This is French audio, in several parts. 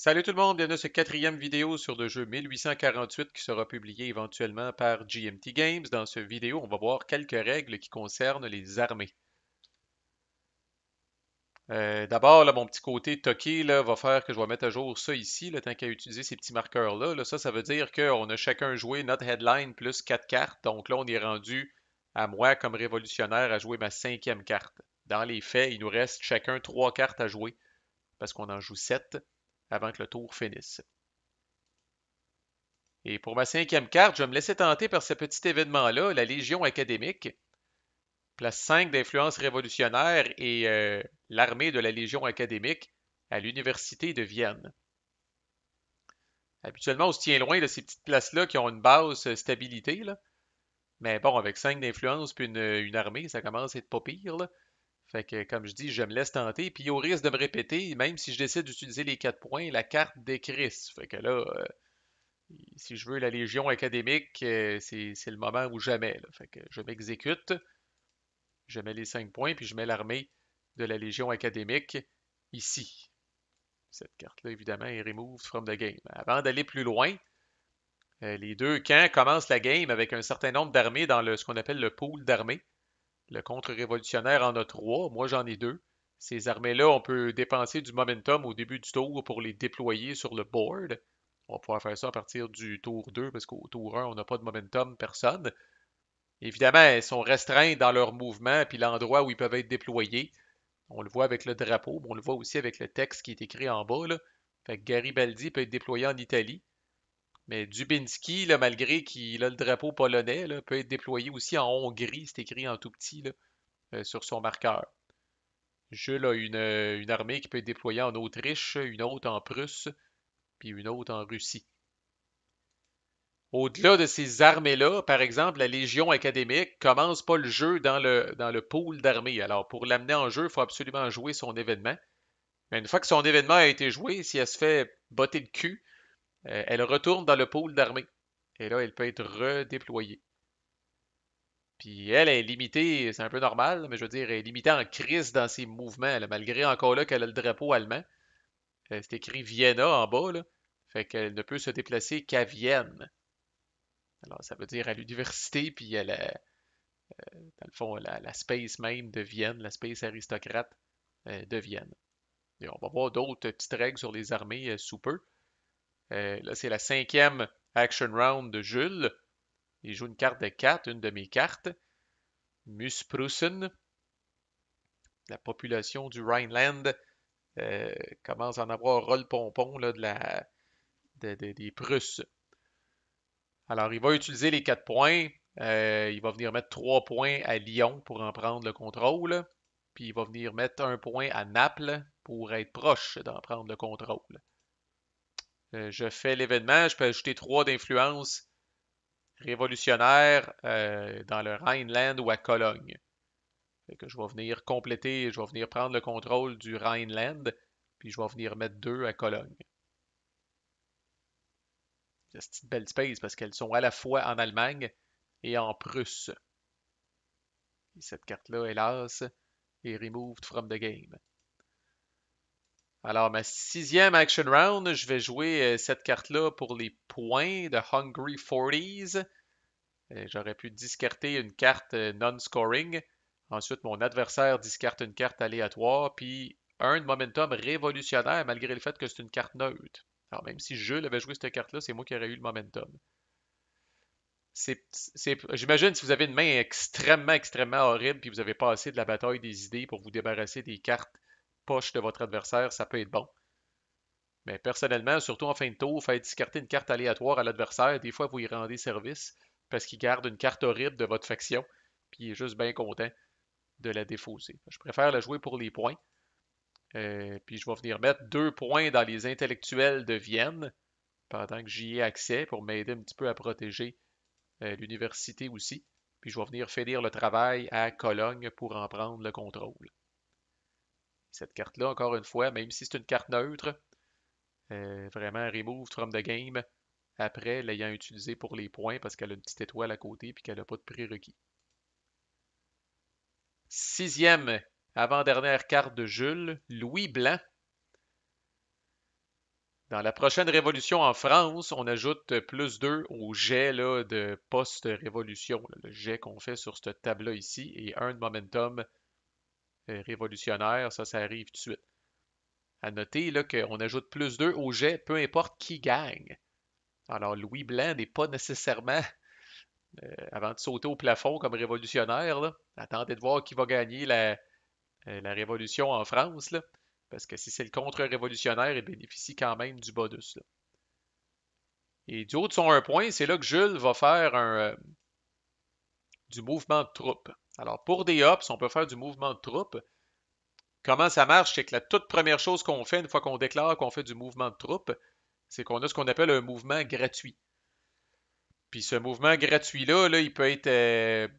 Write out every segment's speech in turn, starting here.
Salut tout le monde, bienvenue à cette quatrième vidéo sur le jeu 1848 qui sera publié éventuellement par GMT Games. Dans cette vidéo, on va voir quelques règles qui concernent les armées. D'abord, là, mon petit côté toqué là, va faire que je vais mettre à jour ça ici, là, tant qu'à utiliser ces petits marqueurs-là. Là, ça veut dire qu'on a chacun joué notre headline plus 4 cartes. Donc là, on est rendu à moi comme révolutionnaire à jouer ma cinquième carte. Dans les faits, il nous reste chacun 3 cartes à jouer parce qu'on en joue 7 avant que le tour finisse. Et pour ma cinquième carte, je vais me laisser tenter par ce petit événement-là, la Légion académique, place 5 d'influence révolutionnaire et l'armée de la Légion académique à l'Université de Vienne. Habituellement, on se tient loin de ces petites places-là qui ont une basse stabilité, là. Mais bon, avec 5 d'influence puis une armée, ça commence à être pas pire, là. Fait que, comme je dis, je me laisse tenter. Puis au risque de me répéter, même si je décide d'utiliser les 4 points, la carte décrisse. Fait que là, si je veux la Légion académique, c'est le moment ou jamais, là. Fait que je m'exécute, je mets les 5 points, puis je mets l'armée de la Légion académique ici. Cette carte-là, évidemment, est removed from the game. Avant d'aller plus loin, les deux camps commencent la game avec un certain nombre d'armées dans ce qu'on appelle le pool d'armées. Le contre-révolutionnaire en a 3, moi j'en ai 2. Ces armées-là, on peut dépenser du momentum au début du tour pour les déployer sur le board. On va pouvoir faire ça à partir du tour 2 parce qu'au tour 1, on n'a pas de momentum, personne. Évidemment, elles sont restreintes dans leur mouvement puis l'endroit où ils peuvent être déployés. On le voit avec le drapeau, mais on le voit aussi avec le texte qui est écrit en bas, là. Fait que Garibaldi peut être déployé en Italie, mais Dubinski, là, malgré qu'il a le drapeau polonais, là, peut être déployé aussi en Hongrie, c'est écrit en tout petit là, sur son marqueur. Jules a une armée qui peut être déployée en Autriche, une autre en Prusse, puis une autre en Russie. Au-delà de ces armées-là, par exemple, la Légion académique commence pas le jeu dans le pool d'armées. Alors, pour l'amener en jeu, il faut absolument jouer son événement. Mais une fois que son événement a été joué, si elle se fait botter le cul, elle retourne dans le pool d'armées. Et là, elle peut être redéployée. Puis elle est limitée, c'est un peu normal, mais je veux dire, elle est limitée en crise dans ses mouvements, là, malgré encore là qu'elle a le drapeau allemand. C'est écrit Vienna en bas, là. Fait qu'elle ne peut se déplacer qu'à Vienne. Alors, ça veut dire à l'université, puis à dans le fond, la space même de Vienne, la space aristocrate de Vienne. Et on va voir d'autres petites règles sur les armées sous peu. Là, c'est la cinquième action round de Jules. Il joue une carte de 4, une de mes cartes. Musprussen, la population du Rhineland, commence à en avoir ras le pompon là, des Prusses. Alors, il va utiliser les 4 points. Il va venir mettre 3 points à Lyon pour en prendre le contrôle. Puis il va venir mettre un point à Naples pour être proche d'en prendre le contrôle. Je fais l'événement, je peux ajouter 3 d'influence révolutionnaire dans le Rhineland ou à Cologne. Fait que je vais venir compléter, je vais venir prendre le contrôle du Rhineland, puis je vais venir mettre 2 à Cologne. C'est une petite belle space parce qu'elles sont à la fois en Allemagne et en Prusse. Et cette carte-là, hélas, est removed from the game. Alors, ma sixième action round, je vais jouer cette carte-là pour les points de Hungry 40s. J'aurais pu discarter une carte non-scoring. Ensuite, mon adversaire discarte une carte aléatoire, puis un de momentum révolutionnaire malgré le fait que c'est une carte neutre. Alors, même si Jules avait joué cette carte-là, c'est moi qui aurais eu le momentum. J'imagine si vous avez une main extrêmement, extrêmement horrible, puis vous avez passé de la bataille des idées pour vous débarrasser des cartes poches de votre adversaire, ça peut être bon. Mais personnellement, surtout en fin de tour, faites discarter une carte aléatoire à l'adversaire. Des fois, vous y rendez service parce qu'il garde une carte horrible de votre faction, puis il est juste bien content de la défausser. Je préfère la jouer pour les points. Puis je vais venir mettre 2 points dans les intellectuels de Vienne pendant que j'y ai accès pour m'aider un petit peu à protéger l'université aussi. Puis je vais venir finir le travail à Cologne pour en prendre le contrôle. Cette carte-là, encore une fois, même si c'est une carte neutre, vraiment removed from the game après l'ayant utilisée pour les points parce qu'elle a une petite étoile à côté et qu'elle n'a pas de prérequis. Sixième, avant-dernière carte de Jules, Louis Blanc. Dans la prochaine révolution en France, on ajoute plus 2 au jet là, de post-révolution, là, le jet qu'on fait sur cette table-là ici, et un de momentum révolutionnaire, ça arrive tout de suite. À noter là, qu'on ajoute plus 2 au jet, peu importe qui gagne. Alors, Louis Blanc n'est pas nécessairement, avant de sauter au plafond comme révolutionnaire, là, attendez de voir qui va gagner la révolution en France, là, parce que si c'est le contre-révolutionnaire, il bénéficie quand même du bonus, là. Et du haut de son 1 point, c'est là que Jules va faire du mouvement de troupe. Alors, pour des hops, on peut faire du mouvement de troupe. Comment ça marche? C'est que la toute première chose qu'on fait, une fois qu'on déclare qu'on fait du mouvement de troupe, c'est qu'on a ce qu'on appelle un mouvement gratuit. Puis ce mouvement gratuit-là, là, il peut être,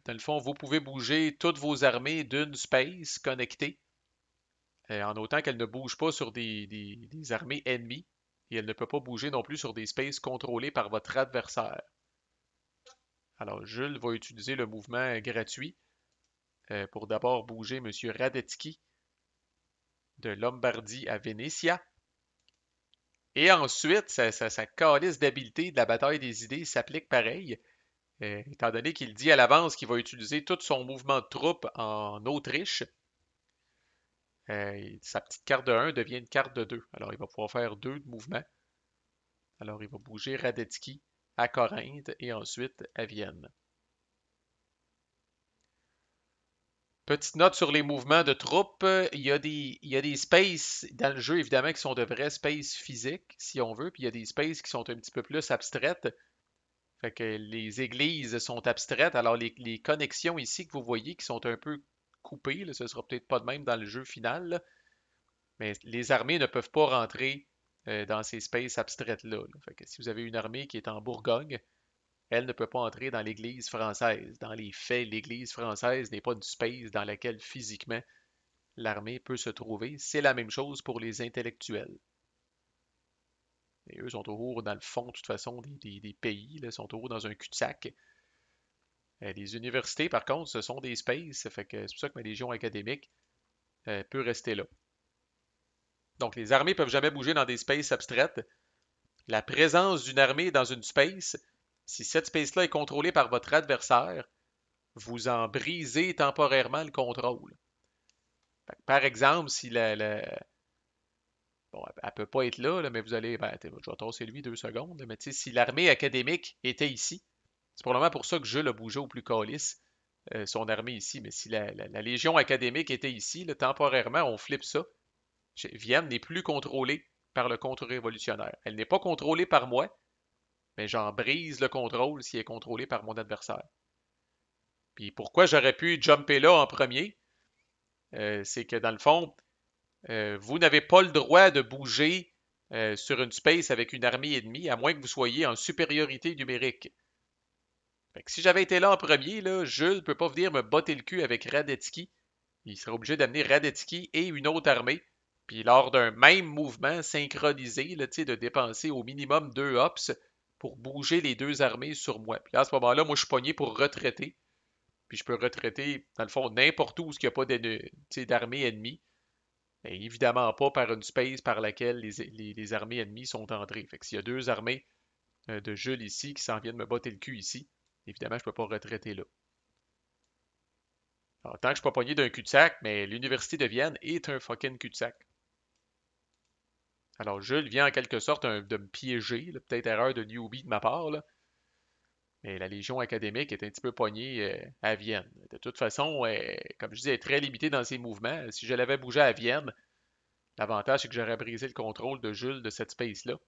dans le fond, vous pouvez bouger toutes vos armées d'une space connectée, en autant qu'elle ne bouge pas sur des armées ennemies, et elle ne peut pas bouger non plus sur des spaces contrôlés par votre adversaire. Alors, Jules va utiliser le mouvement gratuit pour d'abord bouger M. Radetzky de Lombardie à Venetia. Et ensuite, sa calice d'habileté de la bataille des idées s'applique pareil, étant donné qu'il dit à l'avance qu'il va utiliser tout son mouvement de troupes en Autriche. Sa petite carte de 1 devient une carte de 2. Alors, il va pouvoir faire 2 de mouvements. Alors, il va bouger Radetzky à Corinthe et ensuite à Vienne. Petite note sur les mouvements de troupes. Il y a des spaces dans le jeu, évidemment, qui sont de vrais spaces physiques, si on veut, puis il y a des spaces qui sont un petit peu plus abstraites. Fait que les églises sont abstraites. Alors, les connexions ici que vous voyez qui sont un peu coupées, là, ce sera peut-être pas de même dans le jeu final, là, mais les armées ne peuvent pas rentrer dans ces spaces abstraites-là, là. Fait que si vous avez une armée qui est en Bourgogne, elle ne peut pas entrer dans l'Église française. Dans les faits, l'Église française n'est pas une space dans laquelle physiquement l'armée peut se trouver. C'est la même chose pour les intellectuels. Et eux sont toujours dans le fond, de toute façon, des pays, là, sont toujours dans un cul-de-sac. Les universités, par contre, ce sont des spaces, fait que c'est pour ça que ma légion académique peut rester là. Donc, les armées peuvent jamais bouger dans des spaces abstraites. La présence d'une armée dans une space, si cette space-là est contrôlée par votre adversaire, vous en brisez temporairement le contrôle. Par exemple, si bon, elle ne peut pas être là, mais vous allez. Ben, je vais tasser lui 2 secondes, mais si l'armée académique était ici, c'est probablement pour ça que Jules a bougé au plus calice son armée ici. Mais si la Légion académique était ici, là, temporairement, on flippe ça. Vienne n'est plus contrôlée par le contre-révolutionnaire. Elle n'est pas contrôlée par moi, mais j'en brise le contrôle si elle est contrôlée par mon adversaire. Puis pourquoi j'aurais pu jumper là en premier? C'est que dans le fond, vous n'avez pas le droit de bouger sur une space avec une armée ennemie, à moins que vous soyez en supériorité numérique. Fait que si j'avais été là en premier, là, Jules ne peut pas venir me botter le cul avec Radetzky. Il serait obligé d'amener Radetzky et une autre armée. Puis lors d'un même mouvement synchronisé, là, de dépenser au minimum 2 hops pour bouger les 2 armées sur moi. Puis là, à ce moment-là, moi, je suis pogné pour retraiter. Puis je peux retraiter, dans le fond, n'importe où il n'y a pas d'armée ennemie. Mais évidemment pas par une space par laquelle les armées ennemies sont entrées. Fait que s'il y a 2 armées de Jules ici qui s'en viennent me botter le cul ici, évidemment, je ne peux pas retraiter là. Alors, tant que je ne suis pas pogné d'un cul-de-sac, mais l'Université de Vienne est un fucking cul-de-sac. Alors, Jules vient en quelque sorte de me piéger, peut-être erreur de newbie de ma part, là, mais la Légion académique est un petit peu pognée à Vienne. De toute façon, comme je dis, elle est très limitée dans ses mouvements. Si je l'avais bougé à Vienne, l'avantage c'est que j'aurais brisé le contrôle de Jules de cette space-là.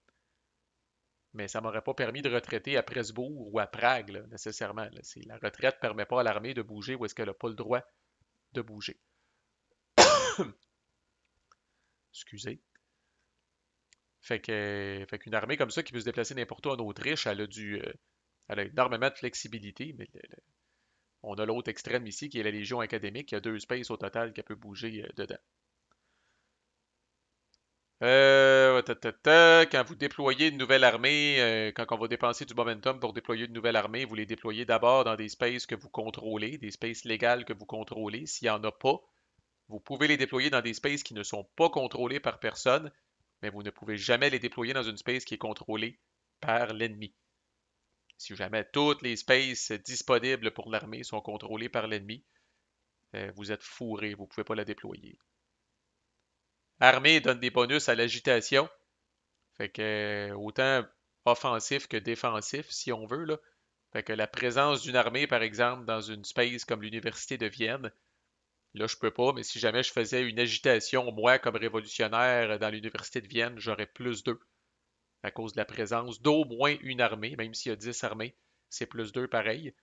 Mais ça ne m'aurait pas permis de retraiter à Presbourg ou à Prague, là, nécessairement. Là. La retraite ne permet pas à l'armée de bouger où est-ce qu'elle n'a pas le droit de bouger. Excusez. Fait qu'une armée comme ça qui peut se déplacer n'importe où en Autriche, elle a énormément de flexibilité, mais on a l'autre extrême ici qui est la Légion académique, qui a 2 spaces au total qu'elle peut bouger dedans. Quand vous déployez une nouvelle armée, quand on va dépenser du momentum pour déployer une nouvelle armée, vous les déployez d'abord dans des spaces que vous contrôlez, des spaces légales que vous contrôlez. S'il n'y en a pas, vous pouvez les déployer dans des spaces qui ne sont pas contrôlés par personne, mais vous ne pouvez jamais les déployer dans une space qui est contrôlée par l'ennemi. Si jamais toutes les spaces disponibles pour l'armée sont contrôlées par l'ennemi, vous êtes fourré, vous ne pouvez pas la déployer. Armée donne des bonus à l'agitation, fait que autant offensif que défensif, si on veut, là. Fait que la présence d'une armée, par exemple, dans une space comme l'Université de Vienne, là, je peux pas, mais si jamais je faisais une agitation, moi, comme révolutionnaire dans l'Université de Vienne, j'aurais plus 2 à cause de la présence d'au moins une armée, même s'il y a 10 armées, c'est plus 2 pareil.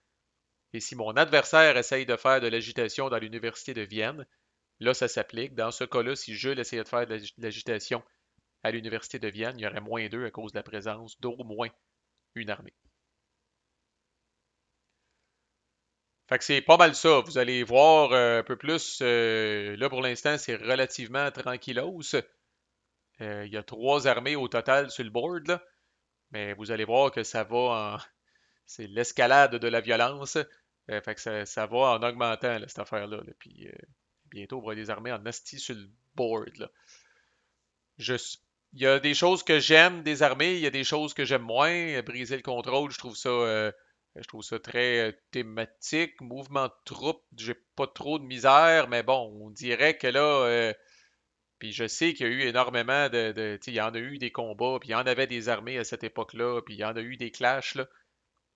Et si mon adversaire essaye de faire de l'agitation dans l'Université de Vienne, là, ça s'applique. Dans ce cas-là, si Jules essayait de faire de l'agitation à l'Université de Vienne, il y aurait moins 2 à cause de la présence d'au moins une armée. Fait que c'est pas mal ça. Vous allez voir un peu plus. Là, pour l'instant, c'est relativement tranquillos. Il y a 3 armées au total sur le board, là. Mais vous allez voir que ça va en. C'est l'escalade de la violence. Fait que ça va en augmentant, là, cette affaire-là, là. Puis bientôt, on va avoir des armées en asti sur le board, là. Je, il y a des choses que j'aime des armées, il y a des choses que j'aime moins. Briser le contrôle, je trouve ça très thématique. Mouvement de troupes, j'ai pas trop de misère, mais bon, on dirait que là, puis je sais qu'il y a eu énormément tu sais, il y en a eu des combats, puis il y en avait des armées à cette époque-là, puis il y en a eu des clashs, là.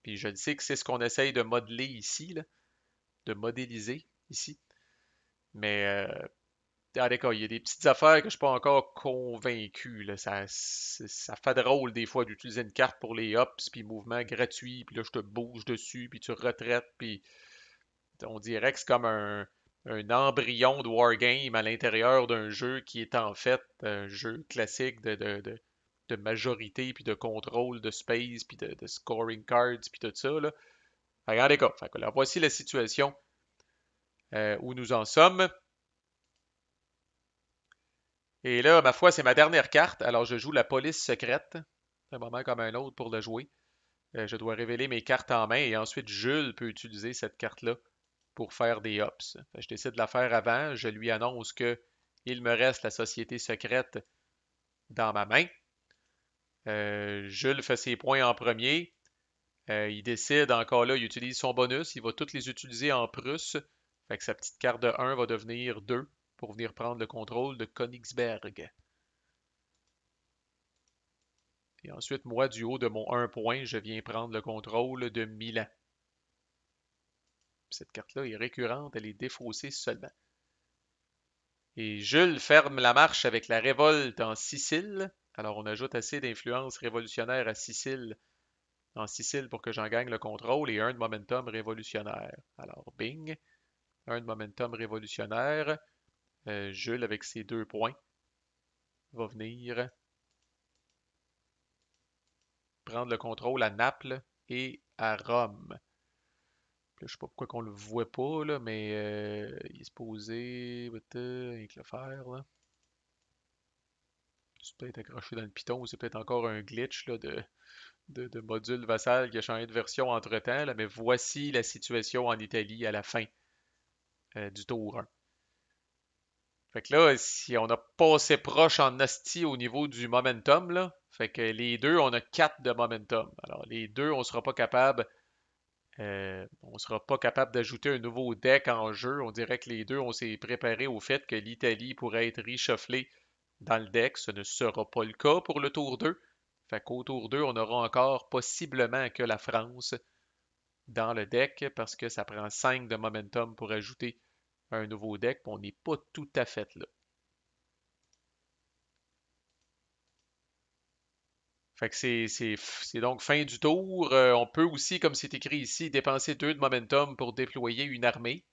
Puis je le sais que c'est ce qu'on essaye de modeler ici, là, de modéliser ici. Mais ah, d'accord, il y a des petites affaires que je suis pas encore convaincu, là. Ça fait drôle des fois d'utiliser une carte pour les hops, puis mouvements gratuits, puis là je te bouge dessus, puis tu retraites, puis on dirait que c'est comme un embryon de wargame à l'intérieur d'un jeu qui est en fait un jeu classique de majorité, puis de contrôle de space, puis de scoring cards, puis tout ça, là. Regardez quoi. Fait que là, voici la situation où nous en sommes. Et là, ma foi, c'est ma dernière carte. Alors, je joue la police secrète. Un moment comme un autre pour le jouer. Je dois révéler mes cartes en main et ensuite Jules peut utiliser cette carte-là pour faire des hops. Je décide de la faire avant. Je lui annonce que il me reste la société secrète dans ma main. Jules fait ses points en premier. Il décide encore là, il utilise son bonus. Il va toutes les utiliser en Prusse. Fait que sa petite carte de 1 va devenir 2 pour venir prendre le contrôle de Königsberg. Et ensuite, moi, du haut de mon 1 point, je viens prendre le contrôle de Milan. Cette carte-là est récurrente, elle est défaussée seulement. Et Jules ferme la marche avec la révolte en Sicile. Alors on ajoute assez d'influence révolutionnaire à Sicile, en Sicile pour que j'en gagne le contrôle et un de momentum révolutionnaire. Alors bing, un de momentum révolutionnaire. Jules avec ses 2 points va venir prendre le contrôle à Naples et à Rome. Je sais pas pourquoi qu'on le voit pas, là, mais il est supposé avec le fer, là. C'est peut-être accroché dans le Python ou c'est peut-être encore un glitch là, de module vassal qui a changé de version entre-temps, là, mais voici la situation en Italie à la fin du tour 1. Fait que là, si on a passé proche en asti au niveau du momentum, là, fait que les deux, on a 4 de momentum. Alors les deux, on sera pas capable d'ajouter un nouveau deck en jeu. On dirait que les deux, on s'est préparé au fait que l'Italie pourrait être reshufflée dans le deck. Ce ne sera pas le cas pour le tour 2. Fait qu'au tour 2, on aura encore possiblement que la France dans le deck parce que ça prend 5 de momentum pour ajouter un nouveau deck. On n'est pas tout à fait là. Fait que c'est donc fin du tour. On peut aussi, comme c'est écrit ici, dépenser 2 de momentum pour déployer une armée.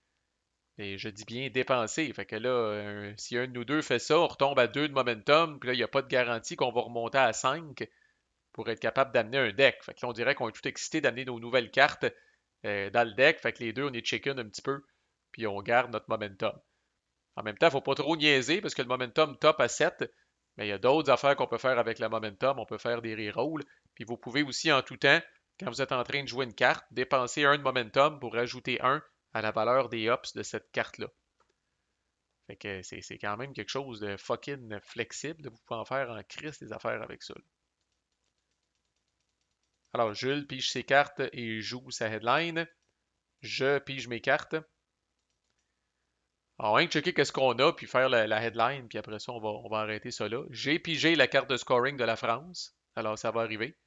Et je dis bien dépenser. Fait que là, si un de nous deux fait ça, on retombe à 2 de momentum. Puis là, il n'y a pas de garantie qu'on va remonter à 5 pour être capable d'amener un deck. Fait que là, on dirait qu'on est tout excité d'amener nos nouvelles cartes dans le deck. Fait que les deux, on est chicken un petit peu. Puis on garde notre momentum. En même temps, il ne faut pas trop niaiser parce que le momentum top à 7. Mais il y a d'autres affaires qu'on peut faire avec le momentum. On peut faire des rerolls. Puis vous pouvez aussi en tout temps, quand vous êtes en train de jouer une carte, dépenser un de momentum pour ajouter un à la valeur des hops de cette carte-là. Fait que c'est quand même quelque chose de fucking flexible. Vous pouvez en faire en crise des affaires avec ça. Alors, Jules pige ses cartes et joue sa headline. Je pige mes cartes. Alors, rien que checker qu'est-ce qu'on a, puis faire la headline, puis après ça, on va arrêter ça là. J'ai pigé la carte de scoring de la France. Alors, ça va arriver.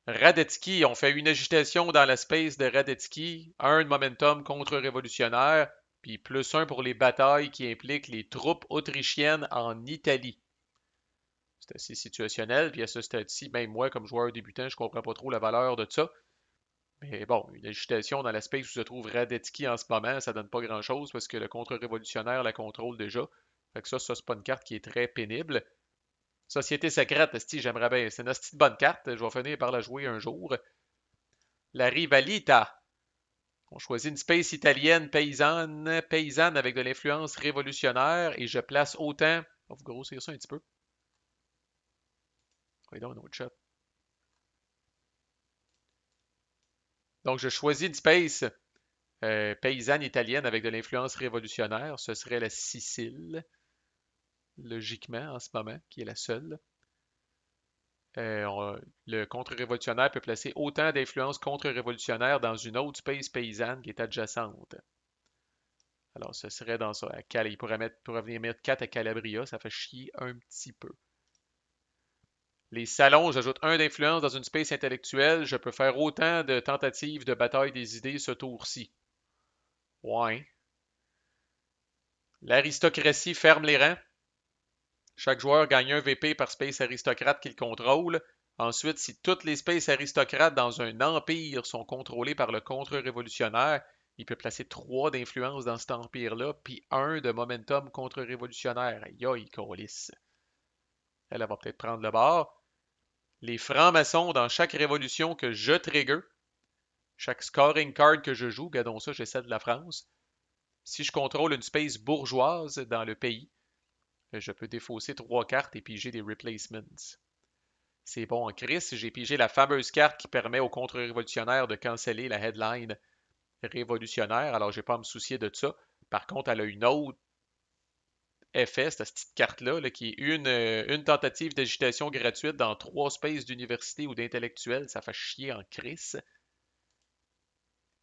Radetzky, on fait une agitation dans la space de Radetzky, un de momentum contre-révolutionnaire, puis plus un pour les batailles qui impliquent les troupes autrichiennes en Italie. C'est assez situationnel, puis à ce stade-ci, même moi, comme joueur débutant, je comprends pas trop la valeur de ça. Mais bon, une agitation dans la space où se trouve Radetzky en ce moment, ça donne pas grand-chose parce que le contre-révolutionnaire la contrôle déjà. Fait que ça, c'est pas une carte qui est très pénible. Société secrète, esti, j'aimerais bien. C'est une esti de bonne carte. Je vais finir par la jouer un jour. La Rivalita. On choisit une space italienne paysanne avec de l'influence révolutionnaire et je place autant. On va vous grossir ça un petit peu. Voyons un autre shot. Donc, je choisis une space paysanne italienne avec de l'influence révolutionnaire. Ce serait la Sicile, logiquement, en ce moment, qui est la seule. Le contre-révolutionnaire peut placer autant d'influence contre-révolutionnaire dans une autre space paysanne qui est adjacente. Alors, ce serait dans ça. Il pourrait venir mettre 4 à Calabria, ça fait chier un petit peu. Les salons, j'ajoute un d'influence dans une space intellectuelle. Je peux faire autant de tentatives de bataille des idées ce tour-ci. Ouais. L'aristocratie ferme les rangs. Chaque joueur gagne un VP par space aristocrate qu'il contrôle. Ensuite, si toutes les spaces aristocrates dans un empire sont contrôlés par le contre-révolutionnaire, il peut placer 3 d'influence dans cet empire-là, puis un de momentum contre-révolutionnaire. Aïe, câlisse. Elle va peut-être prendre le bord. Les francs-maçons dans chaque révolution que je trigger, chaque scoring card que je joue, regardons ça, j'essaie de la France. Si je contrôle une space bourgeoise dans le pays, je peux défausser 3 cartes et piger des replacements. C'est bon en crise. J'ai pigé la fameuse carte qui permet aux contre-révolutionnaires de canceller la headline révolutionnaire. Alors, j'ai pas à me soucier de ça. Par contre, elle a une autre effet, cette petite carte-là, là, qui est une tentative d'agitation gratuite dans 3 spaces d'université ou d'intellectuels. Ça fait chier en crise.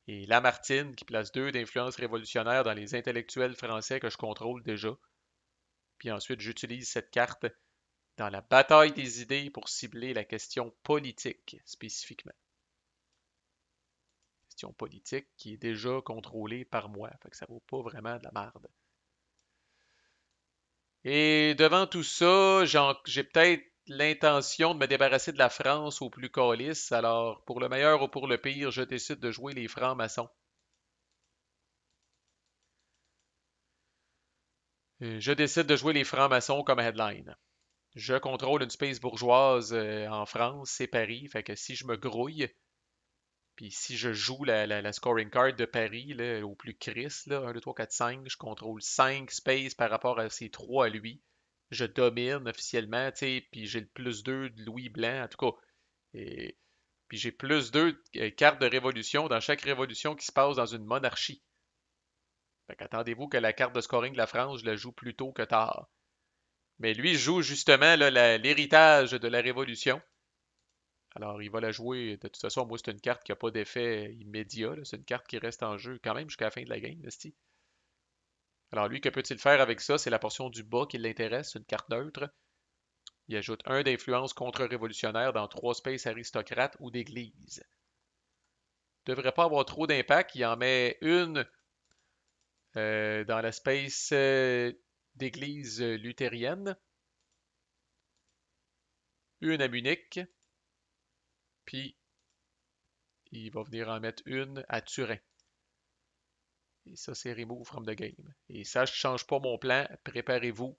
Et Lamartine qui place 2 d'influence révolutionnaire dans les intellectuels français que je contrôle déjà. Puis ensuite, j'utilise cette carte dans la bataille des idées pour cibler la question politique spécifiquement. Question politique qui est déjà contrôlée par moi. Fait que ça vaut pas vraiment de la merde. Et devant tout ça, j'ai peut-être l'intention de me débarrasser de la France au plus calice. Alors, pour le meilleur ou pour le pire, je décide de jouer les francs-maçons. Je décide de jouer les francs-maçons comme headline. Je contrôle une space bourgeoise en France, c'est Paris. Fait que si je me grouille, puis si je joue la scoring card de Paris là, au plus Chris, là, 1, 2, 3, 4, 5, je contrôle 5 spaces par rapport à ces 3 à lui. Je domine officiellement, tu sais, puis j'ai le plus 2 de Louis Blanc, en tout cas. Et, puis j'ai plus 2 cartes de révolution dans chaque révolution qui se passe dans une monarchie. Fait qu'attendez-vous que la carte de scoring de la France, je la joue plus tôt que tard. Mais lui joue justement l'héritage de la révolution. Alors, il va la jouer. De toute façon, moi, c'est une carte qui n'a pas d'effet immédiat. C'est une carte qui reste en jeu quand même jusqu'à la fin de la game, Nasty. Alors, lui, que peut-il faire avec ça? C'est la portion du bas qui l'intéresse, une carte neutre. Il ajoute un d'influence contre-révolutionnaire dans 3 spaces aristocrates ou d'église. Devrait pas avoir trop d'impact. Il en met une dans la space d'église luthérienne, une à Munich, puis il va venir en mettre une à Turin. Et ça, c'est Remove from the game. Et ça, je ne change pas mon plan. Préparez-vous.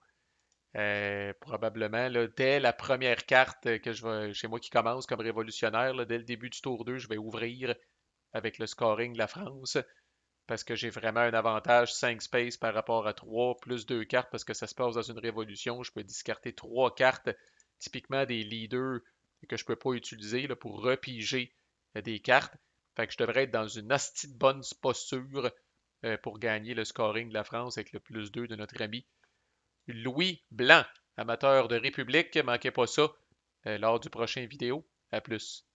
Probablement, là, dès la première carte que chez moi qui commence comme révolutionnaire, là, dès le début du tour 2, je vais ouvrir avec le scoring de la France parce que j'ai vraiment un avantage 5 spaces par rapport à 3 plus 2 cartes parce que ça se passe dans une révolution. Je peux discarter 3 cartes, typiquement des leaders que je ne peux pas utiliser là, pour repiger des cartes. Fait que je devrais être dans une hostie de bonne posture pour gagner le scoring de la France avec le plus 2 de notre ami Louis Blanc, amateur de République. Manquez pas ça lors du prochain vidéo. À plus.